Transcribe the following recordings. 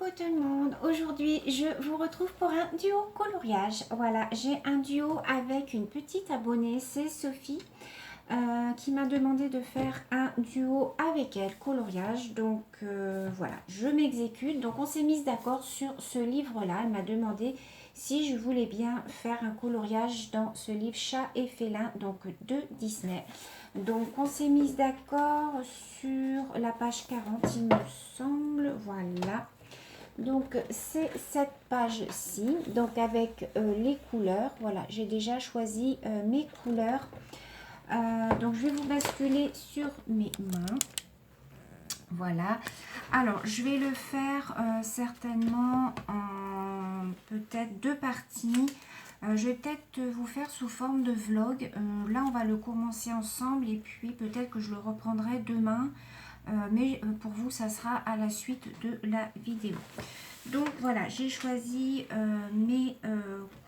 Coucou tout le monde, aujourd'hui je vous retrouve pour un duo coloriage. Voilà, j'ai un duo avec une petite abonnée, c'est Sophie qui m'a demandé de faire un duo avec elle, coloriage. Donc voilà, je m'exécute. Donc on s'est mis d'accord sur ce livre-là. Elle m'a demandé si je voulais bien faire un coloriage dans ce livre Chat et félin, donc de Disney. Donc on s'est mis d'accord sur la page 40, il me semble. Voilà. Donc c'est cette page-ci, donc avec les couleurs. Voilà, j'ai déjà choisi mes couleurs. Donc je vais vous basculer sur mes mains. Voilà. Alors je vais le faire certainement en peut-être deux parties. Je vais peut-être vous faire sous forme de vlog. Là on va le commencer ensemble et puis peut-être que je le reprendrai demain. Mais pour vous ça sera à la suite de la vidéo. Donc voilà, j'ai choisi mes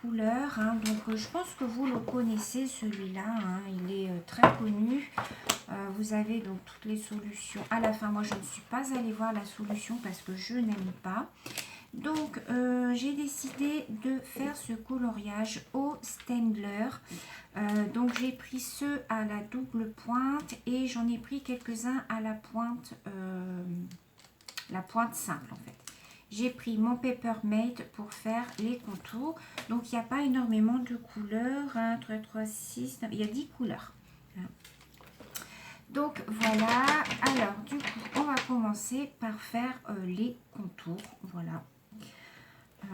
couleurs. Hein. Donc je pense que vous le connaissez celui-là. Hein. Il est très connu. Vous avez donc toutes les solutions. À la fin, moi je ne suis pas allée voir la solution parce que je n'aime pas. Donc j'ai décidé de faire ce coloriage au Staedtler. Donc j'ai pris ceux à la double pointe et j'en ai pris quelques-uns à la pointe simple en fait. J'ai pris mon Papermate pour faire les contours. Donc il n'y a pas énormément de couleurs. 1, 2, 3, 6, 9, il y a 10 couleurs. Donc voilà, alors du coup on va commencer par faire les contours. Voilà.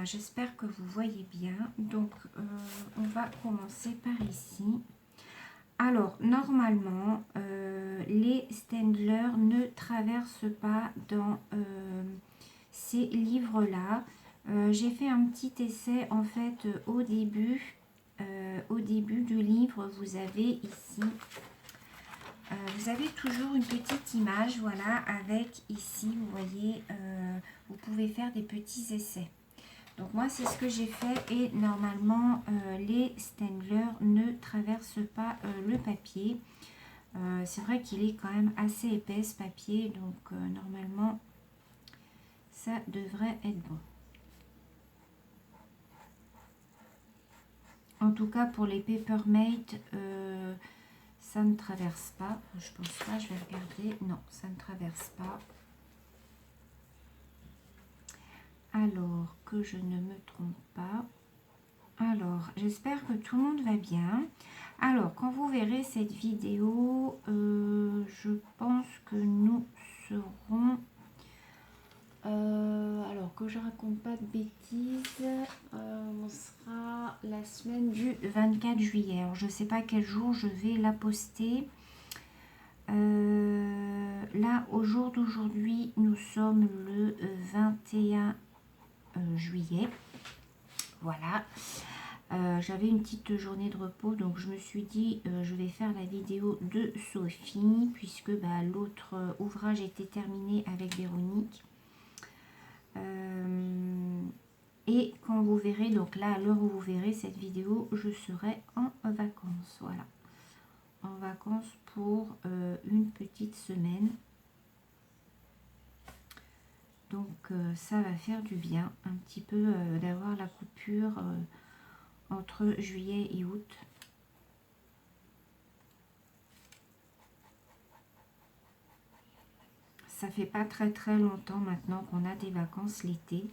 J'espère que vous voyez bien. Donc on va commencer par ici. Alors normalement les Staedtler ne traversent pas dans ces livres là. J'ai fait un petit essai en fait au début du livre. Vous avez ici vous avez toujours une petite image, voilà, avec ici, vous voyez, vous pouvez faire des petits essais. Donc moi, c'est ce que j'ai fait et normalement, les Staedtler ne traversent pas le papier. C'est vrai qu'il est quand même assez épais ce papier, donc normalement, ça devrait être bon. En tout cas, pour les Papermate, ça ne traverse pas. Je pense pas, je vais regarder. Non, ça ne traverse pas. Alors, que je ne me trompe pas. Alors, j'espère que tout le monde va bien. Alors, quand vous verrez cette vidéo, je pense que nous serons... alors, que je raconte pas de bêtises, on sera la semaine du 24 juillet. Alors, je ne sais pas quel jour je vais la poster. Là, au jour d'aujourd'hui, nous sommes le 21 juillet. Voilà. J'avais une petite journée de repos, donc je me suis dit je vais faire la vidéo de Sophie puisque l'autre ouvrage était terminé avec Véronique. Et quand vous verrez, donc là à l'heure où vous verrez cette vidéo, je serai en vacances. Voilà, en vacances pour une petite semaine. Donc ça va faire du bien un petit peu d'avoir la coupure entre juillet et août. Ça fait pas très longtemps maintenant qu'on a des vacances l'été.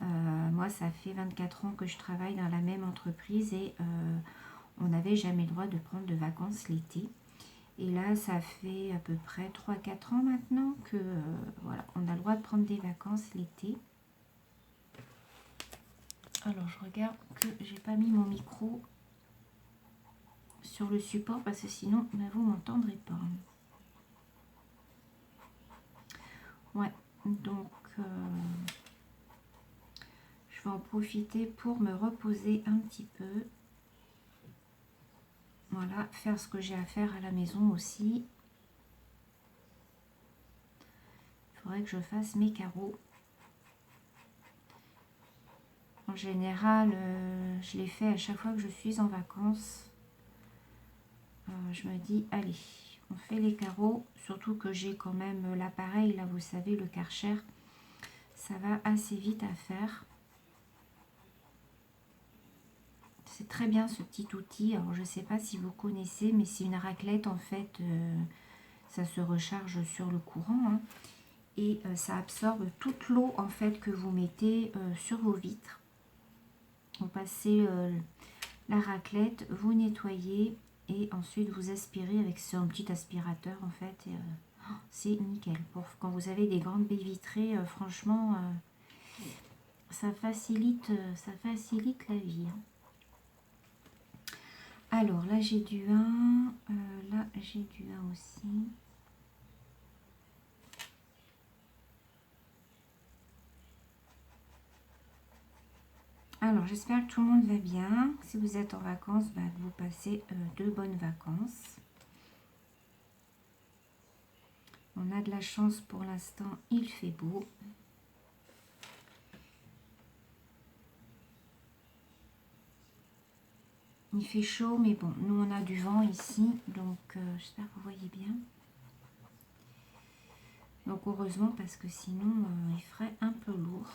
Moi ça fait 24 ans que je travaille dans la même entreprise et on n'avait jamais le droit de prendre de vacances l'été. Et là ça fait à peu près 3-4 ans maintenant que voilà, on a le droit de prendre des vacances l'été. Alors je regarde que j'ai pas mis mon micro sur le support parce que sinon vous m'entendrez pas. Ouais, donc je vais en profiter pour me reposer un petit peu. Voilà, faire ce que j'ai à faire à la maison aussi. Il faudrait que je fasse mes carreaux. En général, je les fais à chaque fois que je suis en vacances. Je me dis, allez, on fait les carreaux. Surtout que j'ai quand même l'appareil, là, vous savez, le Karcher. Ça va assez vite à faire. C'est très bien ce petit outil. Alors je ne sais pas si vous connaissez, mais c'est une raclette en fait. Ça se recharge sur le courant, hein, et ça absorbe toute l'eau en fait que vous mettez sur vos vitres. Vous passez la raclette, vous nettoyez et ensuite vous aspirez avec un petit aspirateur en fait. C'est nickel. Pour quand vous avez des grandes baies vitrées, franchement, ça facilite la vie, hein. Alors là j'ai du 1, là j'ai du 1 aussi. Alors j'espère que tout le monde va bien. Si vous êtes en vacances, bah, vous passez de bonnes vacances. On a de la chance pour l'instant, il fait beau. Il fait chaud, mais bon, nous on a du vent ici, donc j'espère que vous voyez bien. Donc heureusement, parce que sinon il ferait un peu lourd.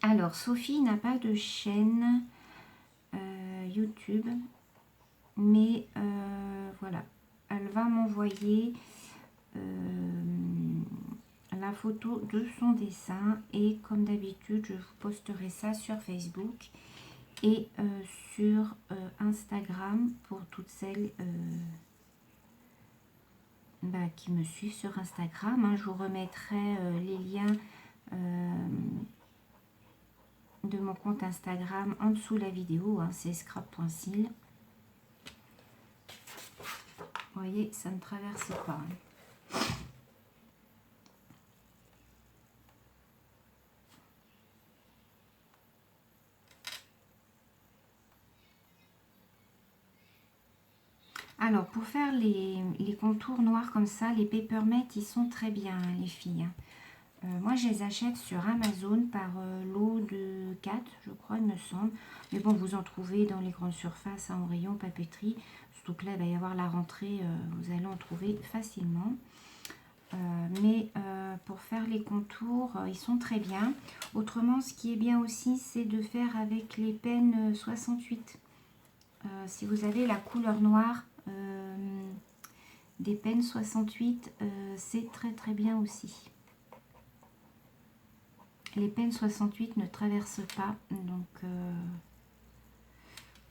Alors Sophie n'a pas de chaîne YouTube, mais voilà, elle va m'envoyer la photo de son dessin et comme d'habitude je vous posterai ça sur Facebook et sur Instagram pour toutes celles qui me suivent sur Instagram, hein. Je vous remettrai les liens de mon compte Instagram en dessous de la vidéo, hein, c'est scrap.sil. Vous voyez, ça ne traverse pas, hein. Alors, pour faire les contours noirs comme ça, les Papermate, ils sont très bien, hein, les filles, hein. Moi, je les achète sur Amazon par lot de 4, je crois, il me semble. Mais bon, vous en trouvez dans les grandes surfaces, hein, en rayon papeterie. Surtout que là, il va y avoir la rentrée, vous allez en trouver facilement. Mais pour faire les contours, ils sont très bien. Autrement, ce qui est bien aussi, c'est de faire avec les pennes 68. Si vous avez la couleur noire des pennes 68, c'est très très bien aussi. Les pennes 68 ne traversent pas, donc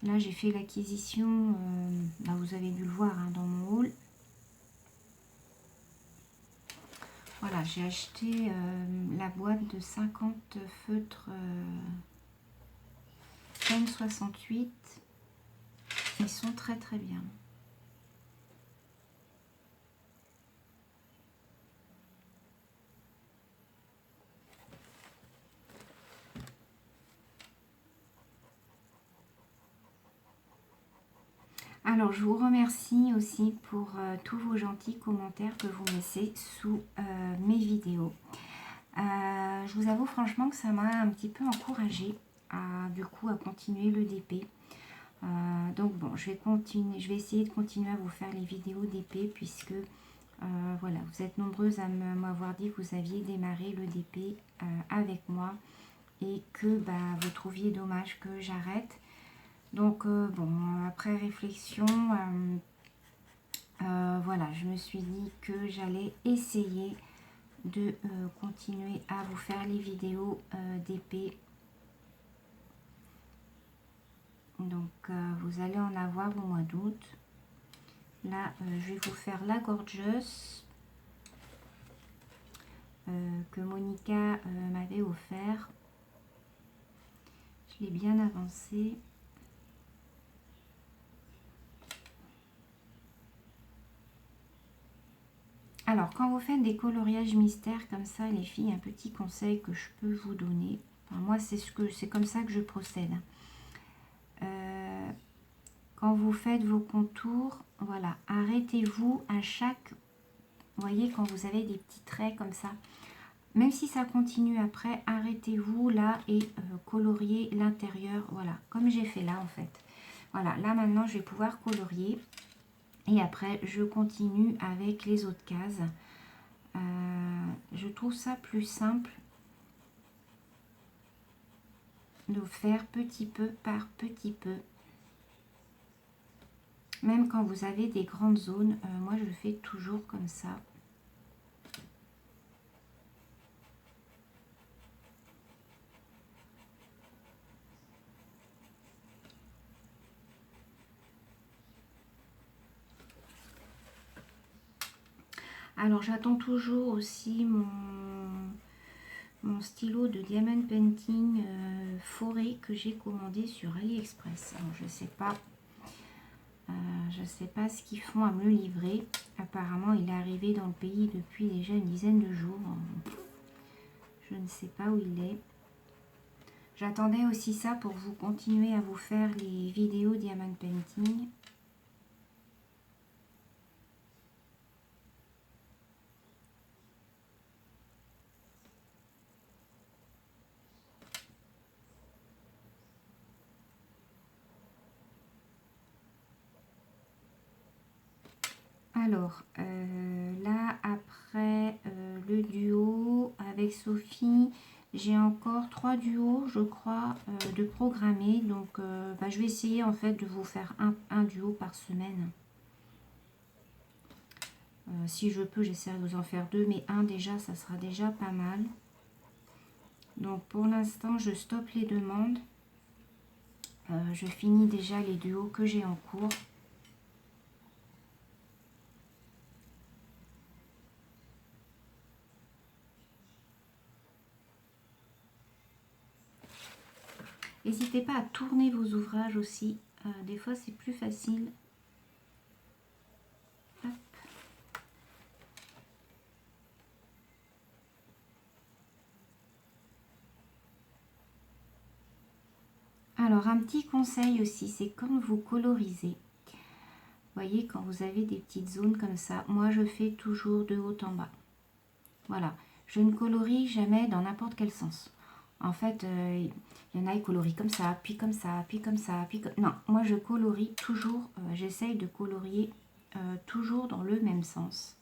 là j'ai fait l'acquisition, vous avez dû le voir, hein, dans mon haul. Voilà, j'ai acheté la boîte de 50 feutres pennes 68, ils sont très très bien. Alors, je vous remercie aussi pour tous vos gentils commentaires que vous laissez sous mes vidéos. Je vous avoue franchement que ça m'a un petit peu encouragée à continuer le DP. Donc bon, je vais essayer de continuer à vous faire les vidéos DP puisque voilà, vous êtes nombreuses à m'avoir dit que vous aviez démarré le DP avec moi et que vous trouviez dommage que j'arrête. Donc bon, après réflexion, voilà, je me suis dit que j'allais essayer de continuer à vous faire les vidéos d'épée. Donc vous allez en avoir au mois d'août. Là, je vais vous faire la Gorgeous que Monica m'avait offert. Je l'ai bien avancé. Alors, quand vous faites des coloriages mystères comme ça, les filles, un petit conseil que je peux vous donner. Enfin, moi, c'est comme ça que je procède. Quand vous faites vos contours, voilà, arrêtez-vous à chaque... Vous voyez, quand vous avez des petits traits comme ça, même si ça continue après, arrêtez-vous là et coloriez l'intérieur. Voilà, comme j'ai fait là en fait. Voilà, là maintenant, je vais pouvoir colorier. Et après, je continue avec les autres cases. Je trouve ça plus simple de faire petit peu par petit peu. Même quand vous avez des grandes zones, moi je fais toujours comme ça. Alors j'attends toujours aussi mon stylo de Diamond Painting forêt que j'ai commandé sur AliExpress. Alors je sais pas ce qu'ils font à me le livrer. Apparemment il est arrivé dans le pays depuis déjà une dizaine de jours. Je ne sais pas où il est. J'attendais aussi ça pour vous continuer à vous faire les vidéos Diamond Painting. Alors, là, après le duo avec Sophie, j'ai encore 3 duos, je crois, de programmer. Donc, je vais essayer en fait de vous faire un duo par semaine. Si je peux, j'essaierai de vous en faire 2, mais un déjà, ça sera déjà pas mal. Donc, pour l'instant, je stoppe les demandes. Je finis déjà les duos que j'ai en cours. N'hésitez pas à tourner vos ouvrages aussi. Des fois, c'est plus facile. Hop. Alors, un petit conseil aussi, c'est quand vous colorisez. Vous voyez, quand vous avez des petites zones comme ça, moi, je fais toujours de haut en bas. Voilà. Je ne colorie jamais dans n'importe quel sens. En fait, il y en a qui colorient comme ça, puis comme ça, puis comme ça, puis comme... Non, moi, je colorie toujours, j'essaye de colorier toujours dans le même sens.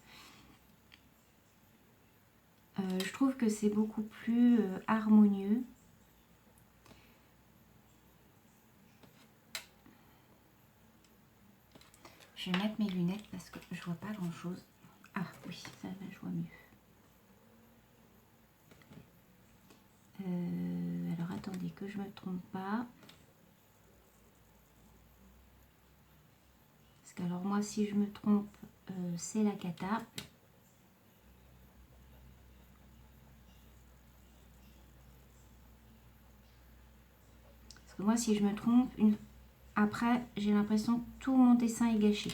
Je trouve que c'est beaucoup plus harmonieux. Je vais mettre mes lunettes parce que je vois pas grand chose. Ah oui, ça va, je vois mieux. Alors attendez que je me trompe pas. Parce que alors moi si je me trompe, c'est la cata. Parce que moi si je me trompe, après j'ai l'impression que tout mon dessin est gâché.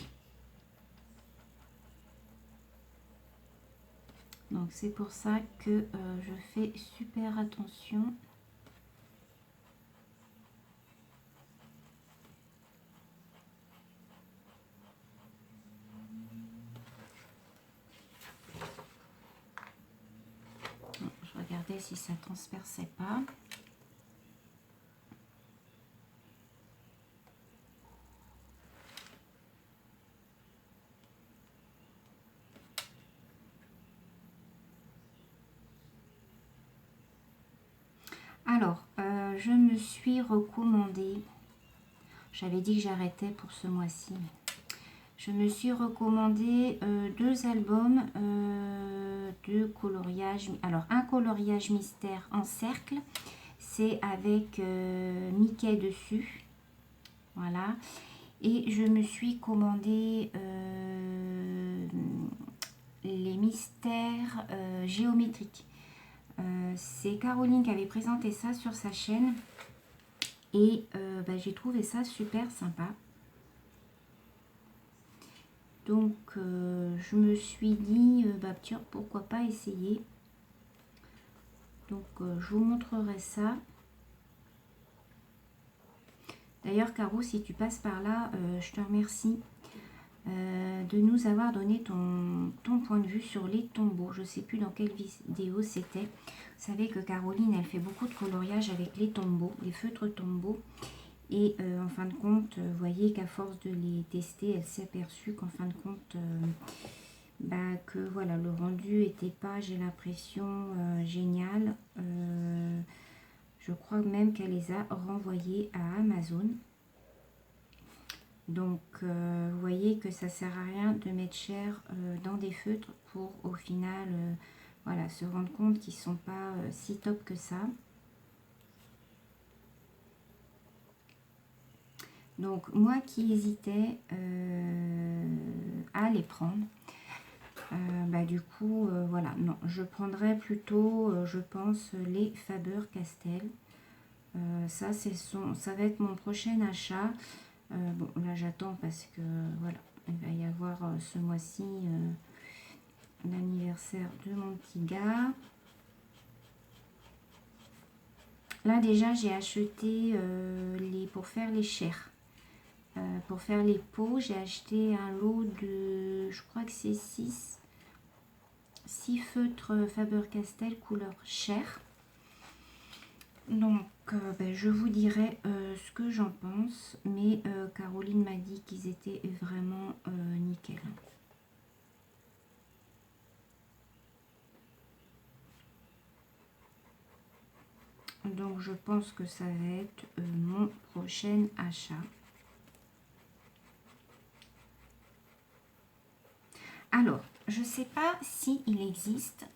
Donc c'est pour ça que je fais super attention. Je regardais si ça transperçait pas. Alors, je me suis recommandé, j'avais dit que j'arrêtais pour ce mois-ci, je me suis recommandé 2 albums de coloriage. Alors, un coloriage mystère en cercle, c'est avec Mickey dessus, voilà. Et je me suis commandé les mystères géométriques. C'est Caroline qui avait présenté ça sur sa chaîne et j'ai trouvé ça super sympa. Donc je me suis dit tiens, pourquoi pas essayer. Donc je vous montrerai ça. D'ailleurs Caro, si tu passes par là, je te remercie de nous avoir donné ton point de vue sur les tombeaux. Je ne sais plus dans quelle vidéo c'était. Vous savez que Caroline, elle fait beaucoup de coloriage avec les tombeaux, les feutres tombeaux. Et en fin de compte, vous voyez qu'à force de les tester, elle s'est aperçue qu'en fin de compte, que voilà, le rendu était pas, j'ai l'impression, génial. Je crois même qu'elle les a renvoyés à Amazon. Donc, vous voyez que ça sert à rien de mettre cher dans des feutres pour au final, voilà, se rendre compte qu'ils sont pas si top que ça. Donc, moi qui hésitais à les prendre, du coup, voilà, non, je prendrais plutôt, je pense, les Faber-Castell. Ça, ça va être mon prochain achat. Bon, là, j'attends parce que, voilà, il va y avoir ce mois-ci l'anniversaire de mon petit gars. Là, déjà, j'ai acheté pour faire les chairs. Pour faire les pots, j'ai acheté un lot de, je crois que c'est 6 feutres Faber-Castell couleur chair. Donc, je vous dirai ce que j'en pense. Mais Caroline m'a dit qu'ils étaient vraiment nickel. Donc, je pense que ça va être mon prochain achat. Alors, je ne sais pas s'il existe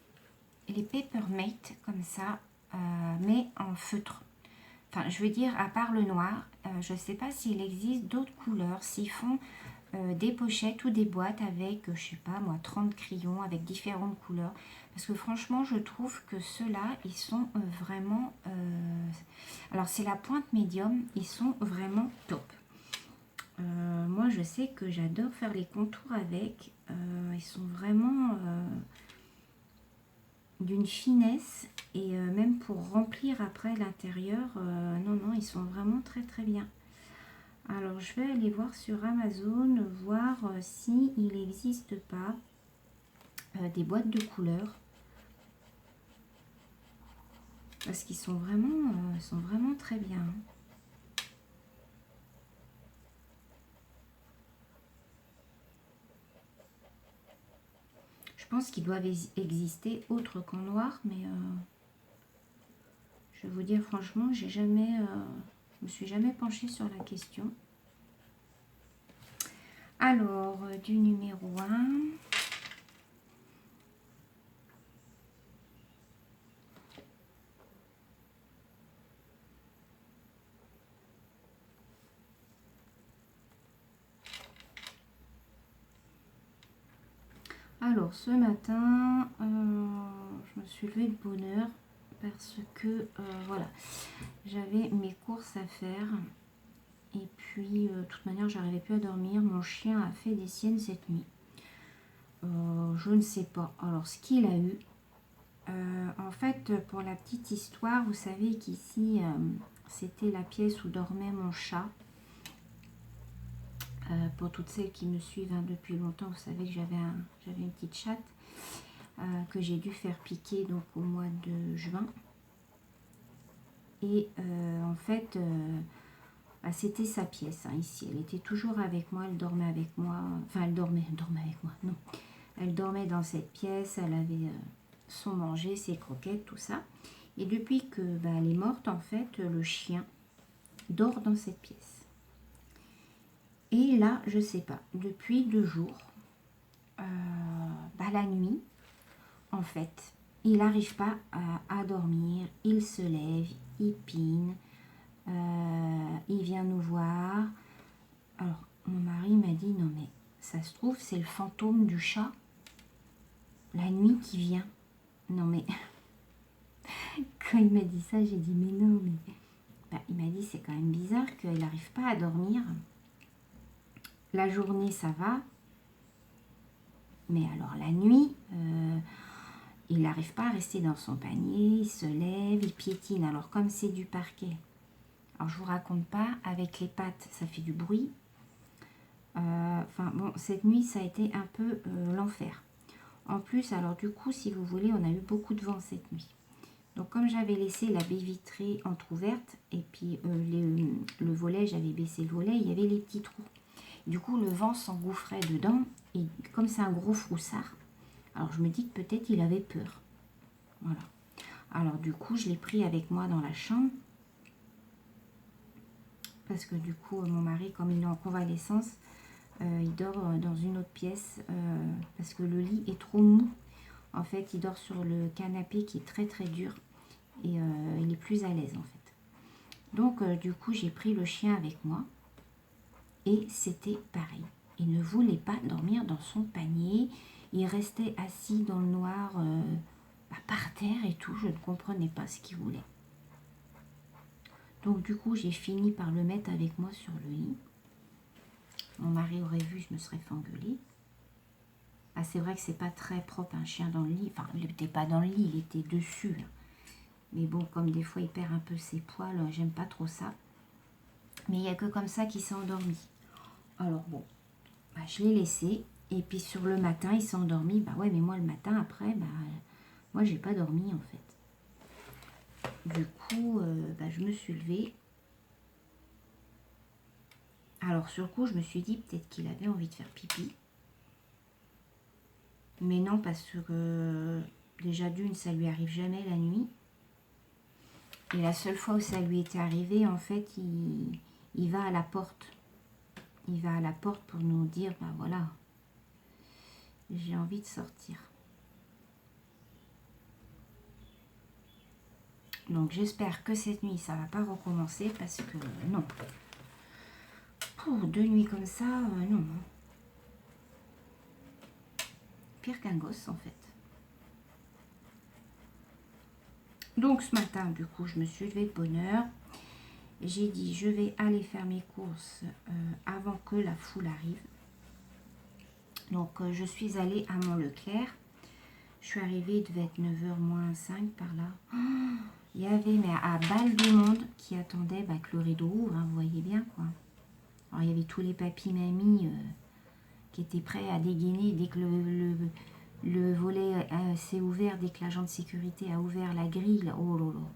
les Papermate comme ça, mais en feutre. Enfin, je veux dire, à part le noir, je ne sais pas s'il existe d'autres couleurs, s'ils font des pochettes ou des boîtes avec, je sais pas moi, 30 crayons avec différentes couleurs. Parce que franchement, je trouve que ceux-là, ils sont vraiment... alors, c'est la pointe médium, ils sont vraiment top. Moi, je sais que j'adore faire les contours avec. Ils sont vraiment d'une finesse. Et même pour remplir après l'intérieur, non, ils sont vraiment très très bien. Alors, je vais aller voir sur Amazon, voir si il n'existe pas des boîtes de couleurs. Parce qu'ils sont vraiment très bien. Je pense qu'ils doivent exister autres qu'en noir, mais je vais vous dire franchement, je me suis jamais penchée sur la question. Alors, du numéro 1. Alors, ce matin, je me suis levée de bonne heure parce que, voilà, j'avais mes courses à faire. Et puis, de toute manière, j'arrivais plus à dormir. Mon chien a fait des siennes cette nuit. Je ne sais pas. Alors, ce qu'il a eu, en fait, pour la petite histoire, vous savez qu'ici, c'était la pièce où dormait mon chat. Pour toutes celles qui me suivent depuis longtemps, vous savez que j'avais une petite chatte que j'ai dû faire piquer donc au mois de juin. Et en fait, c'était sa pièce ici. Elle était toujours avec moi, elle dormait avec moi. Enfin, elle dormait avec moi, non. Elle dormait dans cette pièce, elle avait son manger, ses croquettes, tout ça. Et depuis que elle est morte, en fait, le chien dort dans cette pièce. Et là, je sais pas, depuis 2 jours, la nuit, en fait, il n'arrive pas à dormir, il se lève, il pine, il vient nous voir. Alors, mon mari m'a dit, non mais, ça se trouve, c'est le fantôme du chat, la nuit qui vient. Non mais, quand il m'a dit ça, j'ai dit, mais non, mais... il m'a dit, c'est quand même bizarre qu'il n'arrive pas à dormir. La journée, ça va. Mais alors, la nuit, il n'arrive pas à rester dans son panier. Il se lève, il piétine. Alors, comme c'est du parquet, alors je vous raconte pas, avec les pattes, ça fait du bruit. Enfin, bon, cette nuit, ça a été un peu l'enfer. En plus, alors du coup, si vous voulez, on a eu beaucoup de vent cette nuit. Donc comme j'avais laissé la baie vitrée entrouverte et puis le volet, j'avais baissé le volet, il y avait les petits trous. Du coup, le vent s'engouffrait dedans et comme c'est un gros froussard, alors je me dis que peut-être il avait peur. Voilà. Alors du coup, je l'ai pris avec moi dans la chambre parce que du coup, mon mari, comme il est en convalescence, il dort dans une autre pièce parce que le lit est trop mou. En fait, il dort sur le canapé qui est très très dur et il est plus à l'aise en fait. Donc du coup, j'ai pris le chien avec moi et c'était pareil. Il ne voulait pas dormir dans son panier. Il restait assis dans le noir par terre et tout. Je ne comprenais pas ce qu'il voulait. Donc du coup, j'ai fini par le mettre avec moi sur le lit. Mon mari aurait vu, je me serais fait engueuler. Ah, c'est vrai que c'est pas très propre un chien dans le lit. Enfin, il n'était pas dans le lit, il était dessus. Là. Mais bon, comme des fois il perd un peu ses poils, j'aime pas trop ça. Mais il n'y a que comme ça qu'il s'est endormi. Alors bon, bah, je l'ai laissé. Et puis sur le matin, il s'est endormi. Bah ouais, mais moi le matin après, bah, moi j'ai pas dormi en fait. Du coup, bah, je me suis levée. Alors sur le coup, je me suis dit peut-être qu'il avait envie de faire pipi. Mais non, parce que déjà d'une, ça lui arrive jamais la nuit. Et la seule fois où ça lui était arrivé, en fait, il va à la porte. Il va à la porte pour nous dire, bah voilà, j'ai envie de sortir. Donc j'espère que cette nuit, ça va pas recommencer parce que non. Pour 2 nuits comme ça, non. Pire qu'un gosse en fait. Donc ce matin, du coup, je me suis levée de bonne heure. J'ai dit, je vais aller faire mes courses avant que la foule arrive. Donc je suis allée à Mont-Leclerc. Je suis arrivée, il devait être 9h moins 5 par là. Oh, il y avait mais à balle de monde qui attendait bah, que le rideau ouvre, hein, vous voyez bien quoi. Alors il y avait tous les papis mamies qui étaient prêts à dégainer dès que le volet s'est ouvert, dès que l'agent de sécurité a ouvert la grille. Oh là là.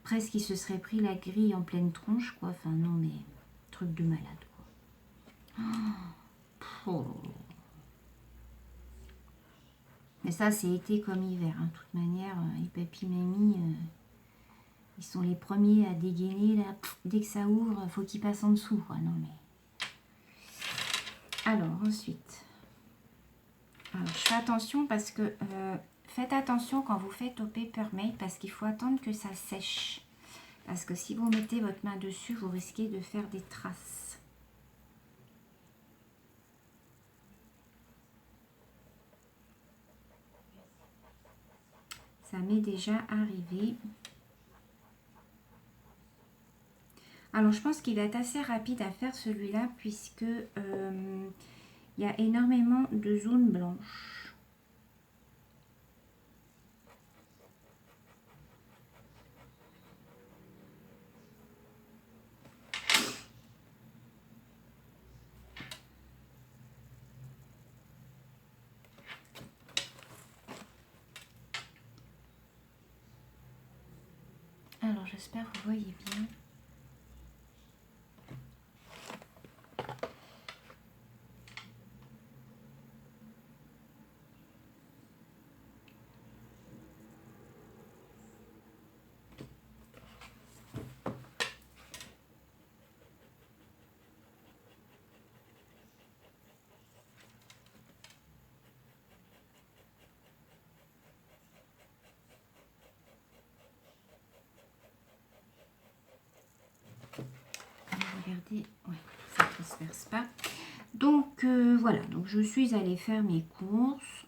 Presque il se serait pris la grille en pleine tronche quoi. Enfin non mais truc de malade quoi. Oh là là. Mais ça, c'est été comme hiver. Hein. De toute manière, les papis mamies, ils sont les premiers à dégainer. Là. Dès que ça ouvre, faut qu'ils passent en dessous. Quoi. Non, mais... Alors, ensuite. Alors, je fais attention parce que... faites attention quand vous faites au Papermate parce qu'il faut attendre que ça sèche. Parce que si vous mettez votre main dessus, vous risquez de faire des traces. Ça m'est déjà arrivé. Alors, je pense qu'il va être assez rapide à faire celui-là puisque il y a énormément de zones blanches. Alors, j'espère que vous voyez bien. Regardez, ouais, ça ne transperce pas. Donc voilà, donc je suis allée faire mes courses.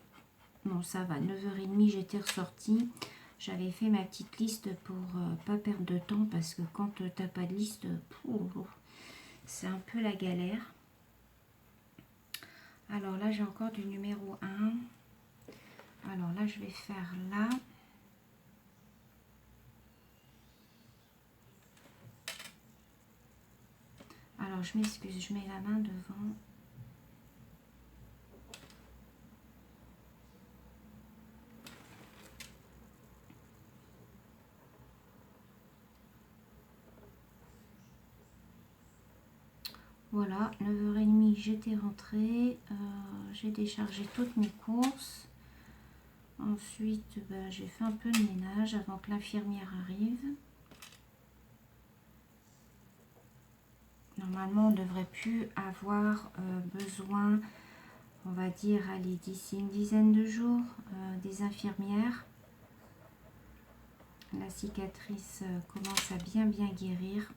Bon, ça va, 9h30, j'étais ressortie. J'avais fait ma petite liste pour pas perdre de temps parce que quand t'as pas de liste, c'est un peu la galère. Alors là, j'ai encore du numéro 1. Alors là, je vais faire là. Alors, je m'excuse, je mets la main devant. Voilà, 9h30, j'étais rentrée. J'ai déchargé toutes mes courses. Ensuite, j'ai fait un peu de ménage avant que l'infirmière arrive. Normalement, on ne devrait plus avoir besoin, on va dire, allez, d'ici une dizaine de jours, des infirmières. La cicatrice commence à bien guérir.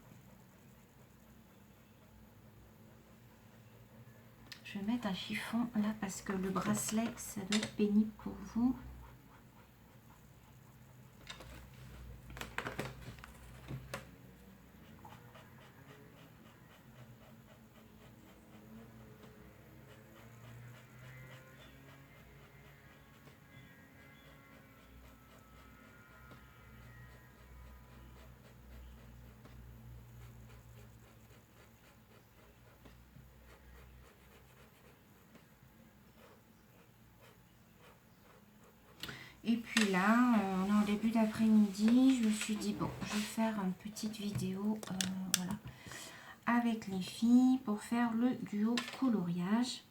Je vais mettre un chiffon là parce que le bracelet, ça doit être pénible pour vous. Et puis là, on est en début d'après-midi. Je me suis dit, bon, je vais faire une petite vidéo voilà, avec les filles pour faire le duo coloriage.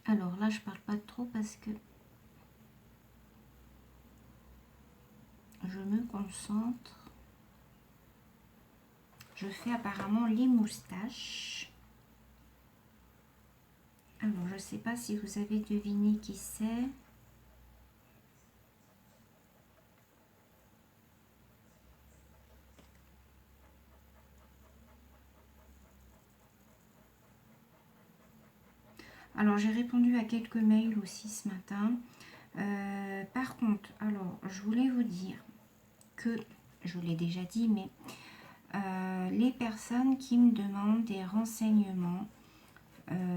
Alors là, je parle pas trop parce que je me concentre. Je fais apparemment les moustaches. Alors, je sais pas si vous avez deviné qui c'est. Alors, j'ai répondu à quelques mails aussi ce matin. Par contre, alors, je voulais vous dire que, je vous l'ai déjà dit, mais les personnes qui me demandent des renseignements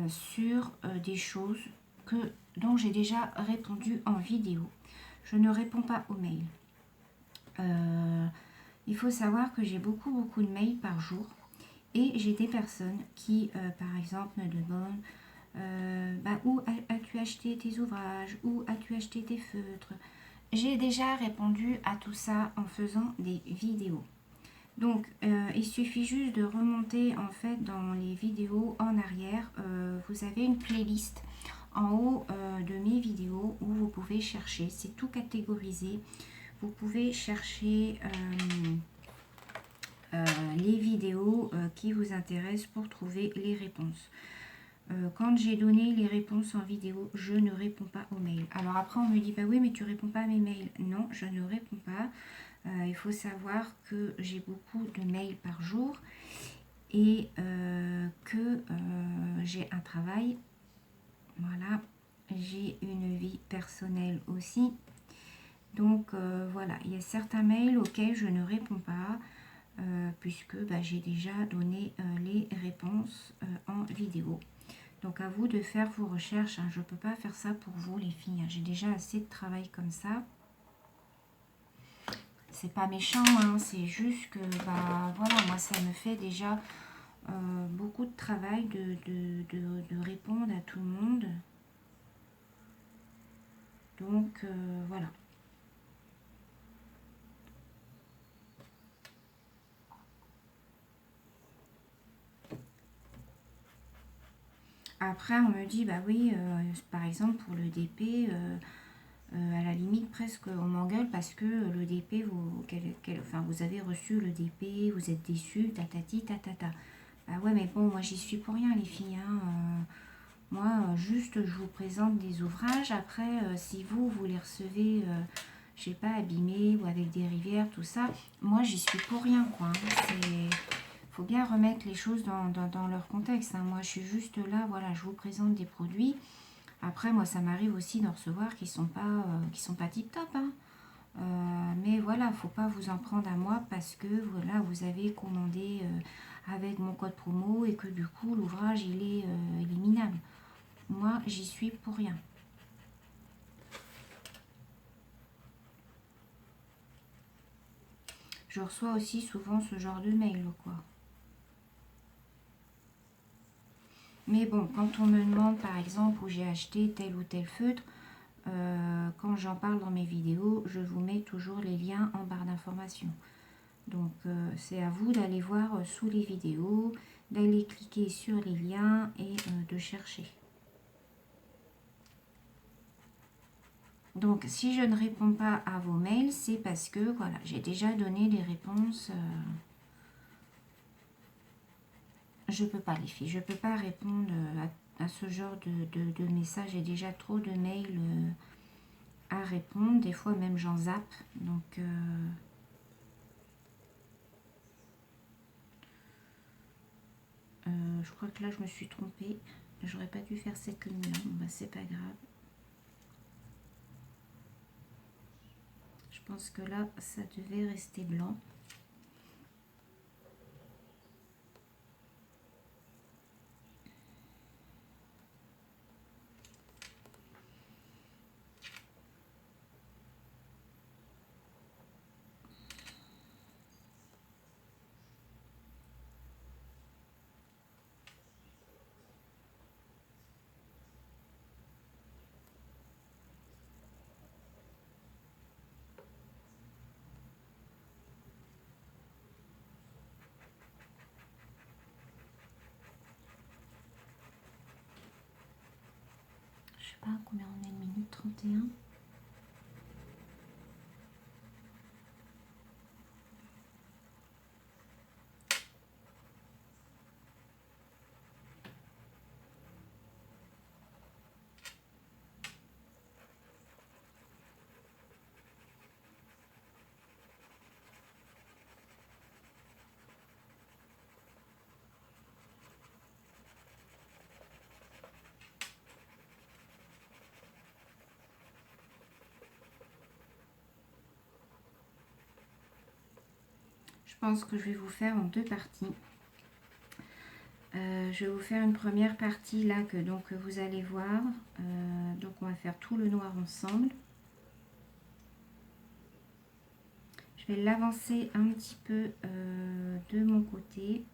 sur des choses dont j'ai déjà répondu en vidéo, je ne réponds pas aux mails. Il faut savoir que j'ai beaucoup de mails par jour et j'ai des personnes qui, par exemple, me demandent où as-tu acheté tes ouvrages, où as-tu acheté tes feutres. J'ai déjà répondu à tout ça en faisant des vidéos. Donc, il suffit juste de remonter en fait dans les vidéos en arrière. Vous avez une playlist en haut de mes vidéos où vous pouvez chercher. C'est tout catégorisé. Vous pouvez chercher les vidéos qui vous intéressent pour trouver les réponses. Quand j'ai donné les réponses en vidéo, je ne réponds pas aux mails. Alors après, on me dit, bah oui, mais tu réponds pas à mes mails. Non, je ne réponds pas. Il faut savoir que j'ai beaucoup de mails par jour et que j'ai un travail. Voilà, j'ai une vie personnelle aussi. Donc voilà, il y a certains mails auxquels je ne réponds pas puisque j'ai déjà donné les réponses en vidéo. Donc à vous de faire vos recherches, hein. Je ne peux pas faire ça pour vous les filles, hein. J'ai déjà assez de travail comme ça. C'est pas méchant, hein. C'est juste que voilà, moi ça me fait déjà beaucoup de travail de répondre à tout le monde. Donc voilà. Après on me dit bah oui, par exemple pour le DP, à la limite presque on m'engueule parce que le DP, vous avez reçu le DP, vous êtes déçu, tatati tatata. Bah ouais, mais bon, moi j'y suis pour rien les filles, hein. Moi juste je vous présente des ouvrages. Après si vous les recevez je sais pas, abîmés ou avec des rivières, tout ça, moi j'y suis pour rien quoi, hein. Faut bien remettre les choses dans leur contexte, hein. Moi je suis juste là, voilà, je vous présente des produits. Après, moi, ça m'arrive aussi d'en recevoir qui sont pas tip top, hein. Mais voilà, faut pas vous en prendre à moi parce que voilà, vous avez commandé avec mon code promo et que du coup l'ouvrage il est éliminable. Moi, j'y suis pour rien. Je reçois aussi souvent ce genre de mail, quoi. Mais bon, quand on me demande par exemple où j'ai acheté tel ou tel feutre, quand j'en parle dans mes vidéos, je vous mets toujours les liens en barre d'information. Donc c'est à vous d'aller voir sous les vidéos, d'aller cliquer sur les liens et de chercher. Donc si je ne réponds pas à vos mails, c'est parce que voilà, j'ai déjà donné les réponses. Je peux pas, les filles, je peux pas répondre à ce genre de messages. J'ai déjà trop de mails à répondre. Des fois même j'en zappe. Donc je crois que là je me suis trompée. J'aurais pas dû faire cette ligne là. Bon bah c'est pas grave. Je pense que là ça devait rester blanc. Je sais pas combien on est, 1 minute 31. Je pense que je vais vous faire en 2 parties. Je vais vous faire une première partie là que donc vous allez voir. Donc on va faire tout le noir ensemble. Je vais l'avancer un petit peu de mon côté.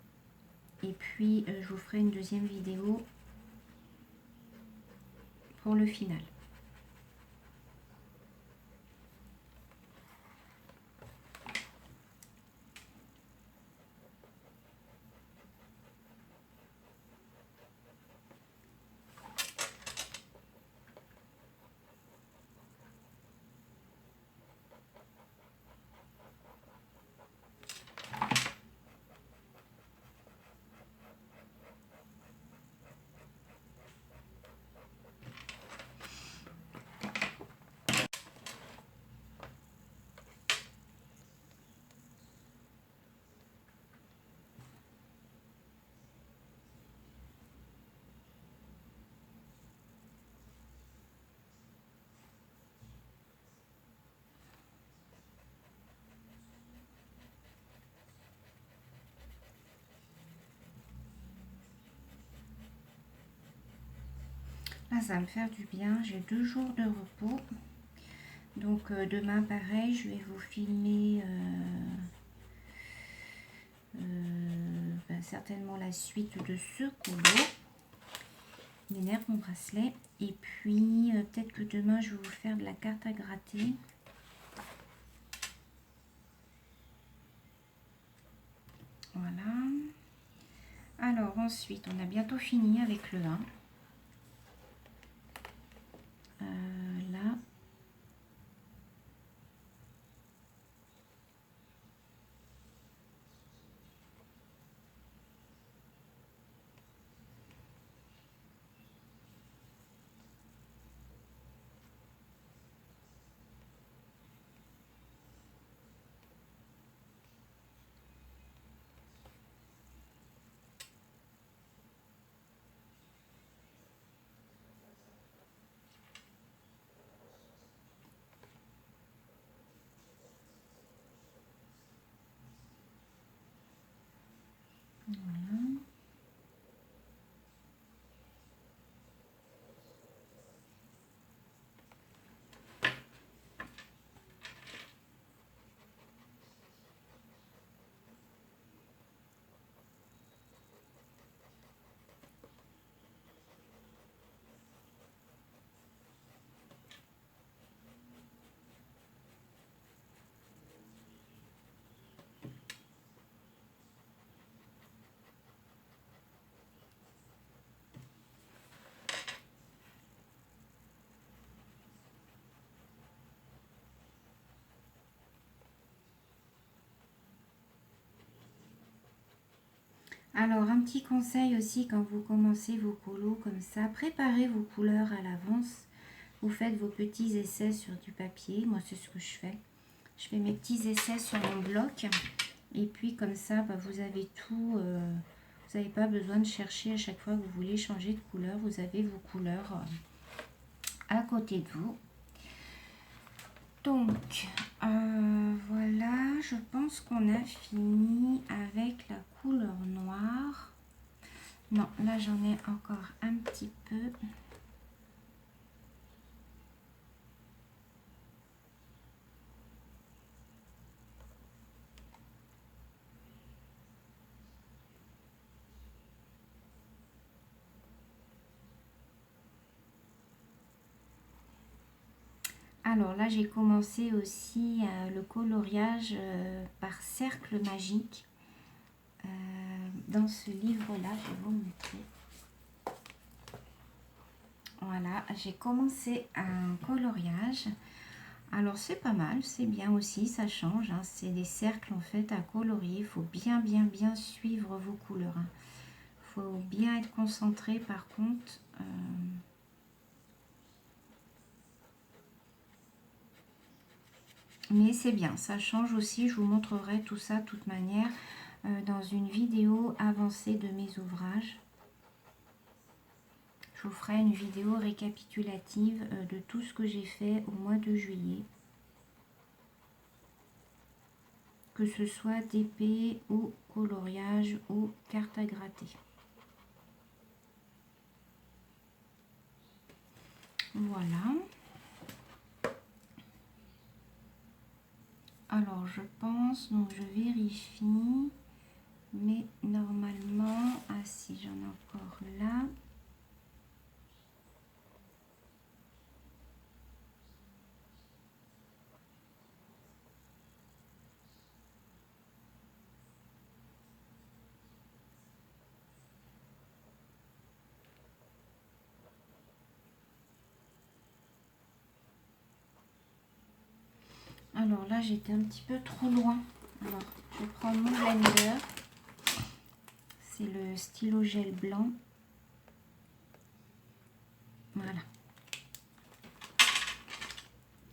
Et puis je vous ferai une deuxième vidéo pour le final. Là, ça va me faire du bien. J'ai 2 jours de repos. Donc demain, pareil, je vais vous filmer certainement la suite de ce colo. M'énerve mon bracelet. Et puis, peut-être que demain, je vais vous faire de la carte à gratter. Voilà. Alors, ensuite, on a bientôt fini avec le 1. Là. Alors, un petit conseil aussi quand vous commencez vos colos comme ça, préparez vos couleurs à l'avance. Vous faites vos petits essais sur du papier. Moi, c'est ce que je fais. Je fais mes petits essais sur mon bloc. Et puis, comme ça, bah, vous avez tout. Vous n'avez pas besoin de chercher à chaque fois que vous voulez changer de couleur. Vous avez vos couleurs à côté de vous. Donc, voilà. Je pense qu'on a fini avec la couleur noire. Non, là, j'en ai encore un petit peu. Alors là, j'ai commencé aussi le coloriage par cercle magique. Dans ce livre-là, je vais vous montrer. Voilà, j'ai commencé un coloriage. Alors c'est pas mal, c'est bien aussi, ça change. Hein. C'est des cercles en fait à colorier. Il faut bien suivre vos couleurs. Il faut bien être concentré par contre. Mais c'est bien, ça change aussi. Je vous montrerai tout ça de toute manière dans une vidéo avancée de mes ouvrages. Je vous ferai une vidéo récapitulative de tout ce que j'ai fait au mois de juillet. Que ce soit d'épée ou coloriage ou carte à gratter. Voilà. Alors je pense, donc je vérifie, mais normalement, ah si j'en ai encore là. Alors là, j'étais un petit peu trop loin. Alors, je prends mon blender. C'est le stylo gel blanc. Voilà.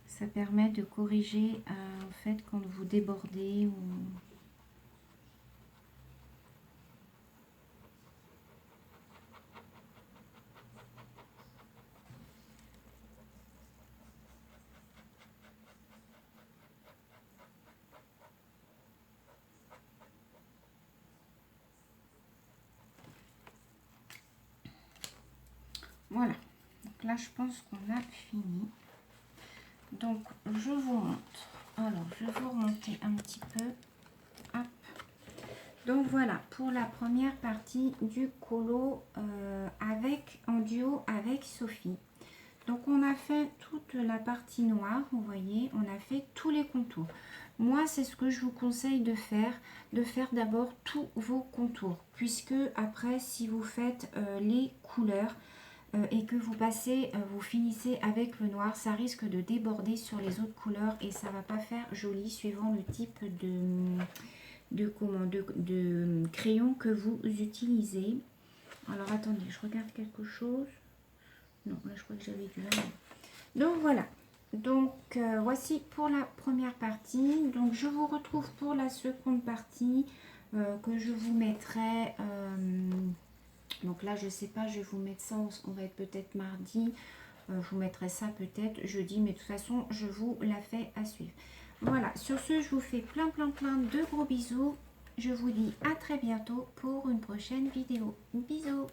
Ça permet de corriger en fait quand vous débordez ou... Voilà, donc là je pense qu'on a fini. Donc je vous montre. Alors je vais vous remonter un petit peu. Hop. Donc voilà pour la première partie du colo en duo avec Sophie. Donc on a fait toute la partie noire, vous voyez, on a fait tous les contours. Moi c'est ce que je vous conseille de faire d'abord tous vos contours. Puisque après si vous faites les couleurs, et que vous passez, vous finissez avec le noir, ça risque de déborder sur les autres couleurs et ça va pas faire joli suivant le type de crayon que vous utilisez. Alors attendez, je regarde quelque chose. Non, là je crois que j'avais du mal. Donc voilà. Donc voici pour la première partie. Donc je vous retrouve pour la seconde partie que je vous mettrai... donc là, je sais pas, je vais vous mettre ça, on va être peut-être mardi. Je vous mettrai ça peut-être jeudi, mais de toute façon, je vous la fais à suivre. Voilà, sur ce, je vous fais plein de gros bisous. Je vous dis à très bientôt pour une prochaine vidéo. Bisous!